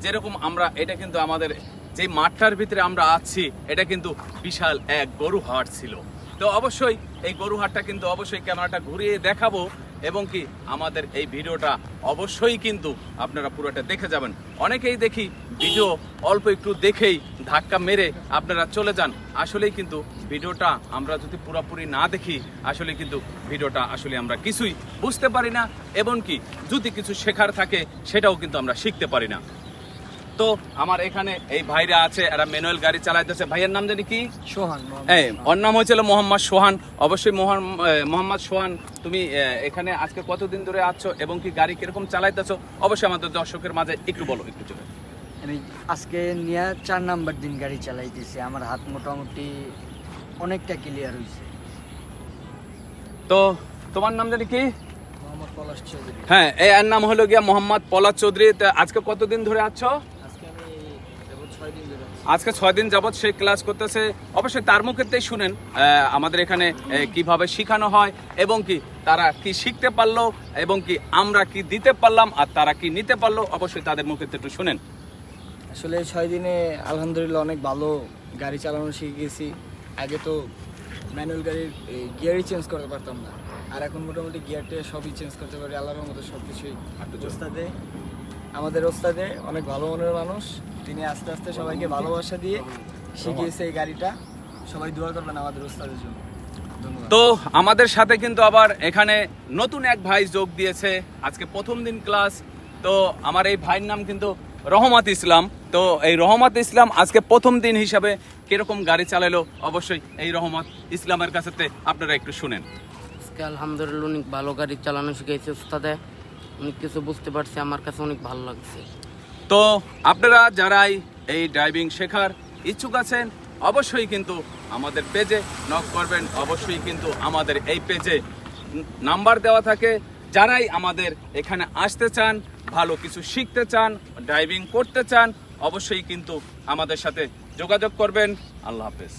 যেরকম আমরা এটা কিন্তু আমাদের যে মাঠটার ভিতরে আমরা আছি এটা কিন্তু বিশাল এক গরু হাট ছিল। তো অবশ্যই এই গরু হাটটা কিন্তু অবশ্যই ক্যামেরাটা ঘুরিয়ে দেখাবো এবং কি আমাদের এই ভিডিওটা অবশ্যই কিন্তু আপনারা পুরোটা দেখে যাবেন। অনেকেই দেখি ভিডিও অল্প একটু দেখেই ধাক্কা মেরে আপনারা চলে যান। আসলেই কিন্তু ভিডিওটা আমরা যদি পুরোপুরি না দেখি আসলে কিন্তু ভিডিওটা আসলে আমরা কিছুই বুঝতে পারি না এবং কি যদি কিছু শেখার থাকে সেটাও কিন্তু আমরা শিখতে পারি না। তো আমার এখানে এই ভাইরা আছে, এরা ম্যানুয়াল গাড়ি চালাইতেছে। ভাইয়ের নাম জানি কি? সোহান। ওর নাম হয়েছিল মোহাম্মদ সোহান। অবশ্যই মোহাম্মদ সোহান, তুমি এখানে আজকে কতদিন ধরে আছো এবং কি গাড়ি কিরকম চালাইতেছো অবশ্যই আমাদের দর্শকের মাঝে একটু বলো, একটু চলে। আমি আজকে নিয়ে 4 নাম্বার দিন গাড়ি চালাইতেছি। আমার হাত মোটামুটি অনেকটা ক্লিয়ার হয়েছে। তো তোমার নাম জানি কি? মোহাম্মদ পলাশ চৌধুরী। হ্যাঁ, এর নাম হলো গিয়া মোহাম্মদ পলাশ চৌধুরী। আজকে কতদিন ধরে আছো? আজকে আমি 6 দিন ধরে। আজকে 6 দিন যাবত সে ক্লাস করতেছে। অবশ্যই তার মুখেতেই শুনেন আমাদের এখানে কিভাবে শেখানো হয় এবং কি তারা কি শিখতে পারলো এবং কি আমরা কি দিতে পারলাম আর তারা কি নিতে পারলো, অবশ্যই তাদের মুখেতে একটু শুনেন। আসলে 6 দিনে আলহামদুলিল্লাহ অনেক ভালো গাড়ি চালানো শিখে গেছি। আগে তো ম্যানুয়াল গাড়ির গিয়ারই চেঞ্জ করতে পারতাম না, আর এখন মোটামুটি গিয়ারটা সবই চেঞ্জ করতে পারি আল্লাহর মতো। সব কিছুই আমাদের ওস্তাদে অনেক ভালো মনের মানুষ। তিনি আস্তে আস্তে সবাইকে ভালোবাসা দিয়ে শিখিয়েছে এই গাড়িটা। সবাই দোয়া করবেন আমাদের ওস্তাদের জন্য। তো আমাদের সাথে কিন্তু আবার এখানে নতুন এক ভাই যোগ দিয়েছে। আজকে প্রথম দিন ক্লাস। তো আমার এই ভাইয়ের নাম কিন্তু রহমত ইসলাম। তো এই রহমত ইসলাম আজকে প্রথম দিন হিসাবে কিরকম গাড়ি চালালো অবশ্যই এই রহমত ইসলামের কাছে আপনারা একটু শুনেন। আজকে আলহামদুলিল্লাহ অনেক ভালো গাড়ি চালানো শিখেছে উস্তাদে, অনেক কিছু বুঝতে পারছি, আমার কাছে অনেক ভালো লাগছে। তো আপনারা যারাই এই ড্রাইভিং শেখার ইচ্ছুক আছেন অবশ্যই কিন্তু আমাদের পেজে নক করবেন। অবশ্যই কিন্তু আমাদের এই পেজে নাম্বার দেওয়া থাকে। যারাই আমাদের এখানে আসতে চান, ভালো কিছু শিখতে চান, ড্রাইভিং করতে চান অবশ্যই কিন্তু আমাদের সাথে যোগাযোগ করবেন। আল্লাহ হাফেজ।